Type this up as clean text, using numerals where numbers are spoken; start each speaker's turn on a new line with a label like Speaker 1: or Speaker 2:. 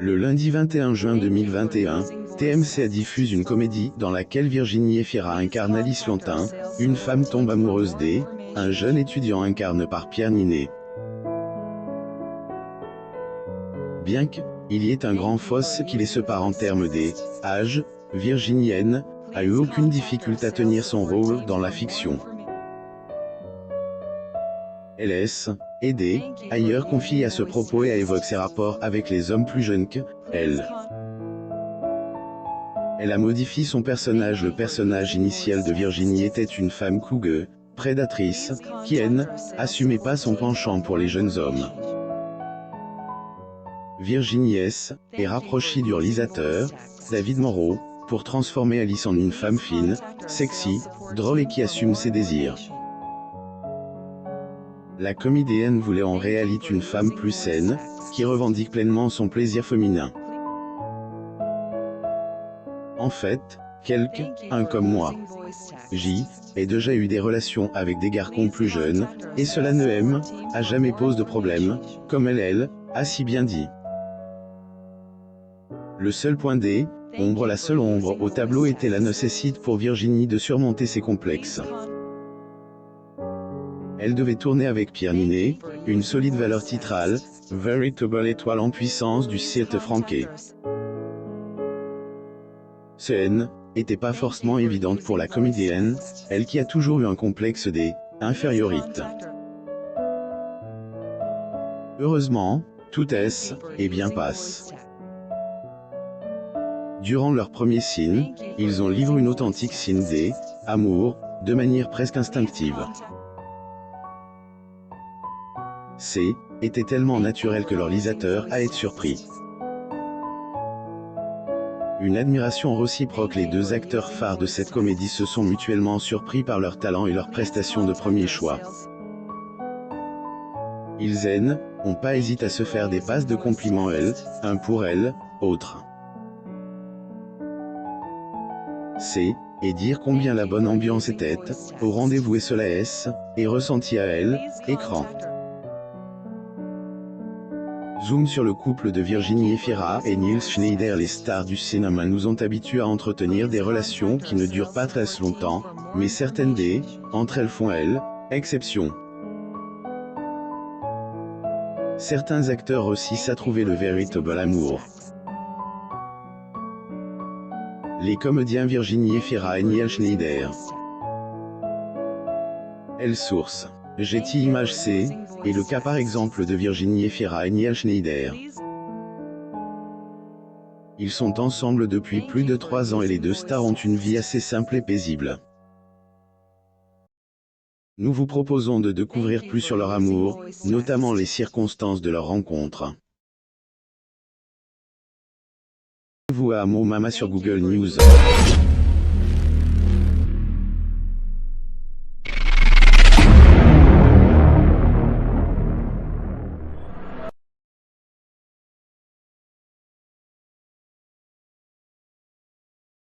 Speaker 1: Le lundi 21 juin 2021, TMC a diffusé une comédie dans laquelle Virginie Efira incarne Alice Lantin, une femme tombe amoureuse un jeune étudiant incarné par Pierre Ninet. Bien qu'il y ait un grand fosse qui les sépare en termes d'âge, Virginie N a eu aucune difficulté à tenir son rôle dans la fiction. Elle est aidée, ailleurs confie à ce propos et évoque ses rapports avec les hommes plus jeunes qu'elle. Elle a modifié son personnage. Le personnage initial de Virginie était une femme cougue, prédatrice, qui assumait pas son penchant pour les jeunes hommes. Virginie est rapprochée du réalisateur, David Moreau, pour transformer Alice en une femme fine, sexy, drôle et qui assume ses désirs. La comédienne voulait en réalité une femme plus saine, qui revendique pleinement son plaisir féminin. En fait, quelqu'un comme moi, ai déjà eu des relations avec des garçons plus jeunes, et cela ne a jamais posé de problème, comme elle a si bien dit. Le seul point la seule ombre au tableau était la nécessité pour Virginie de surmonter ses complexes. Elle devait tourner avec Pierre Ninet, une solide valeur titrale, véritable étoile en puissance du cirque franqué. Ce n'était pas forcément évidente pour la comédienne, elle qui a toujours eu un complexe d'infériorité. Heureusement, tout bien passe. Durant leur premier scène, ils ont livré une authentique scène d'amour, de manière presque instinctive. Était tellement naturel que le réalisateur a été surpris. Une admiration réciproque. Les deux acteurs phares de cette comédie se sont mutuellement surpris par leur talent et leurs prestations de premier choix. Ils n'ont pas hésité à se faire des passes de compliments un pour autre. Et dire combien la bonne ambiance était au rendez-vous et cela est ressenti à écran. Zoom sur le couple de Virginie Efira et Nils Schneider. Les stars du cinéma nous ont habitués à entretenir des relations qui ne durent pas très longtemps, mais certaines entre elles font exception. Certains acteurs aussi à trouver le véritable amour. Les comédiens Virginie Efira et Nils Schneider. Source. Getty Images est le cas par exemple de Virginie Efira et Nils Schneider. Ils sont ensemble depuis plus de 3 ans et les deux stars ont une vie assez simple et paisible. Nous vous proposons de découvrir plus sur leur amour, notamment les circonstances de leur rencontre. Vous à Amo Mama sur Google News.